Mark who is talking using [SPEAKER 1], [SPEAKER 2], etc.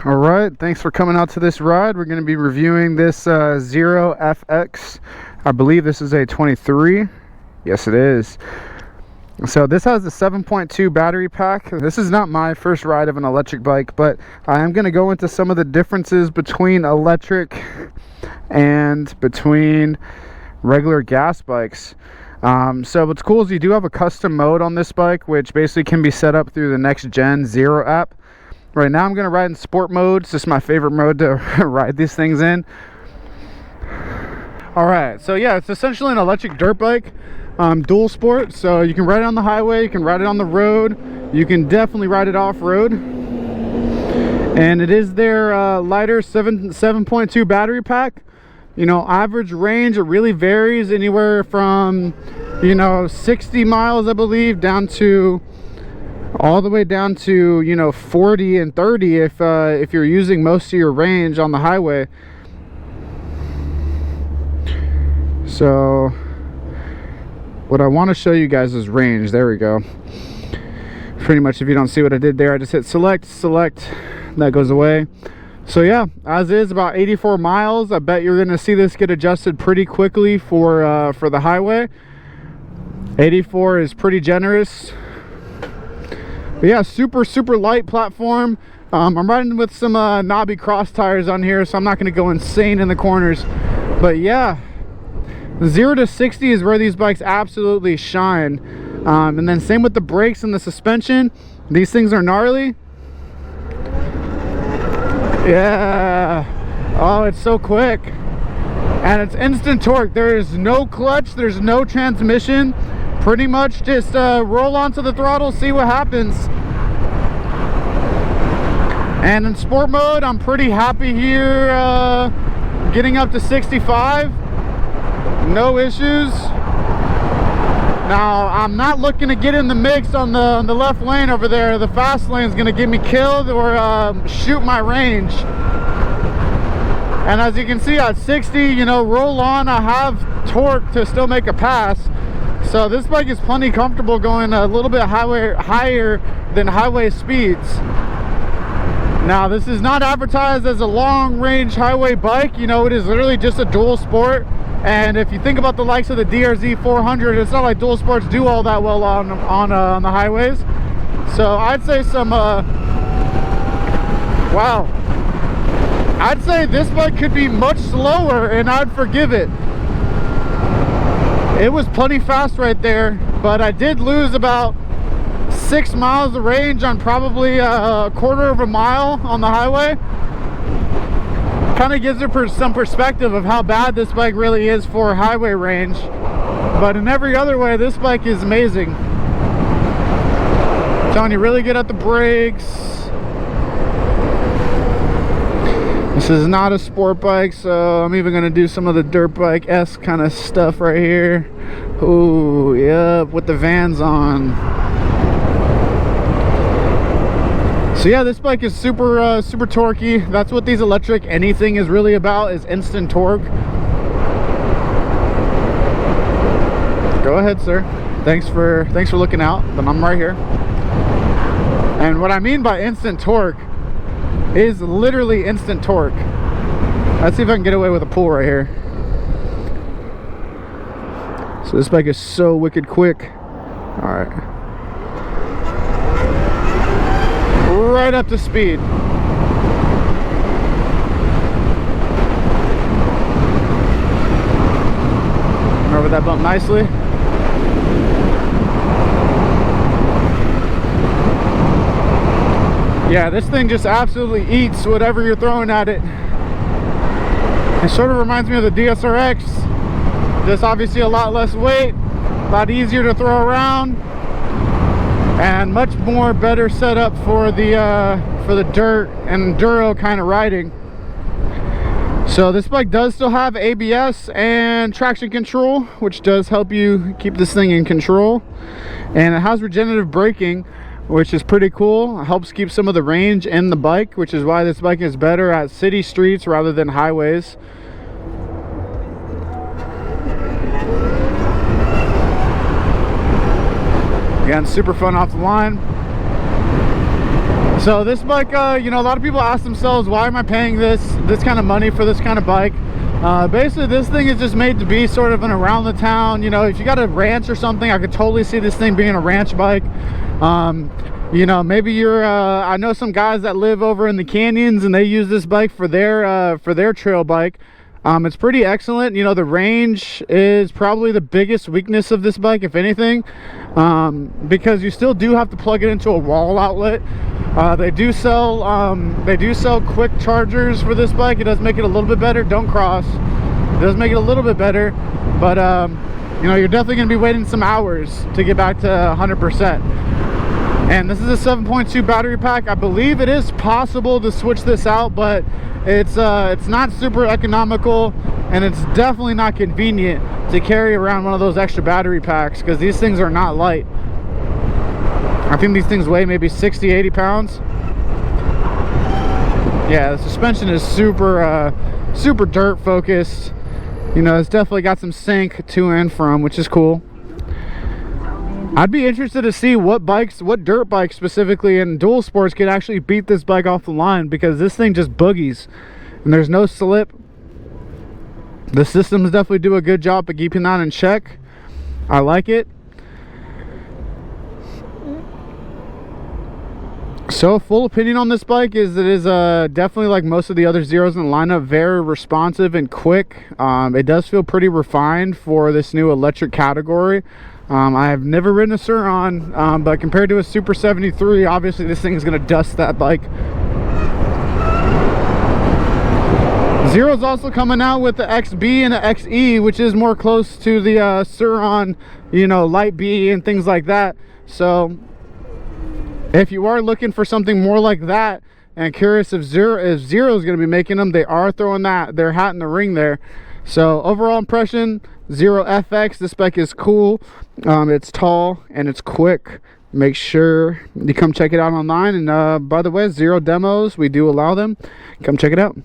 [SPEAKER 1] All right, thanks for coming out to this ride. We're going to be reviewing this Zero FX. I believe this is a 23. Yes, it is. So this has the 7.2 battery pack. This is not my first ride of an electric bike, but I am going to go into some of the differences between electric and between regular gas bikes. So what's cool is you do have a custom mode on this bike, which basically can be set up through the next gen Zero app. Right now I'm going to ride in sport mode. It's just my favorite mode to ride these things in. Alright, so yeah, it's essentially an electric dirt bike, dual sport. So you can ride it on the highway, you can ride it on the road, you can definitely ride it off-road. And it is their lighter 7.2 battery pack. You know, average range, it really varies anywhere from, 60 miles, I believe, down to all the way down to 40 and 30 if you're using most of your range on the highway. So what I want to show you guys is range. There we go. Pretty much, if you don't see what I did there, I just hit select, that goes away. So yeah, as is, about 84 miles. I bet you're gonna see this get adjusted pretty quickly for the highway. 84 is pretty generous. But yeah, super light platform. I'm riding with some knobby cross tires on here, so I'm not going to go insane in the corners. But yeah, 0 to 60 is where these bikes absolutely shine. And then same with the brakes and the suspension. These things are gnarly. Yeah. Oh, it's so quick. And it's instant torque. There is no clutch. There's no transmission. Pretty much just roll onto the throttle, see what happens. And in sport mode, I'm pretty happy here, getting up to 65. No issues. Now, I'm not looking to get in the mix on the left lane over there. The fast lane is going to get me killed or shoot my range. And as you can see at 60, roll on, I have torque to still make a pass. So this bike is plenty comfortable going a little bit higher than highway speeds. Now, this is not advertised as a long-range highway bike. It is literally just a dual sport. And if you think about the likes of the DRZ 400, it's not like dual sports do all that well on the highways. So I'd say wow. I'd say this bike could be much slower and I'd forgive it. It was plenty fast right there, but I did lose about 6 miles of range on probably a quarter of a mile on the highway. Kind of gives it some perspective of how bad this bike really is for highway range. But in every other way, this bike is amazing. I'm telling you, really good at the brakes. This is not a sport bike, so I'm even going to do some of the dirt bike-esque kind of stuff right here. Ooh, yep, with the Vans on. So yeah, this bike is super torquey. That's what these electric anything is really about, is instant torque. Go ahead, sir. Thanks for looking out, but I'm right here. And what I mean by instant torque is literally instant torque. Let's see if I can get away with a pull right here. So this bike is so wicked quick. All right. Right up to speed. Went over that bump nicely. Yeah, this thing just absolutely eats whatever you're throwing at it. It sort of reminds me of the DSRX. Just obviously a lot less weight, a lot easier to throw around, and much more better setup for the dirt and enduro kind of riding. So this bike does still have ABS and traction control, which does help you keep this thing in control. And it has regenerative braking, which is pretty cool. It helps keep some of the range in the bike, which is why this bike is better at city streets rather than highways. Again, super fun off the line. So this bike, you know, a lot of people ask themselves, why am I paying this kind of money for this kind of bike? Basically, this thing is just made to be sort of an around the town. You know, if you got a ranch or something, I could totally see this thing being a ranch bike. You know, maybe you're I know some guys that live over in the canyons and they use this bike for their trail bike. It's pretty excellent. You know, the range is probably the biggest weakness of this bike, if anything, because you still do have to plug it into a wall outlet. They do sell quick chargers for this bike. It does make it a little bit better. Don't cross. It does make it a little bit better, but you know, you're definitely going to be waiting some hours to get back to 100%. And this is a 7.2 battery pack. I believe it is possible to switch this out, but it's not super economical, and it's definitely not convenient to carry around one of those extra battery packs, because these things are not light. I think these things weigh maybe 60-80 pounds. Yeah, the suspension is super super dirt focused. You know, it's definitely got some sync to and from, which is cool. I'd be interested to see what dirt bikes specifically in dual sports could actually beat this bike off the line, because this thing just boogies and there's no slip. The systems definitely do a good job of keeping that in check. I like it. So full opinion on this bike is it is definitely, like most of the other Zeros in the lineup, very responsive and quick. It does feel pretty refined for this new electric category. I have never ridden a Sur-On, but compared to a Super 73, obviously this thing is going to dust that bike. Zero's also coming out with the XB and the XE, which is more close to the Sur-On, you know, Light B and things like that. So if you are looking for something more like that and curious if Zero is going to be making them, they are throwing their hat in the ring there. So overall impression, Zero FX, this bike is cool. It's tall and it's quick. Make sure you come check it out online. And by the way, Zero demos, we do allow them. Come check it out.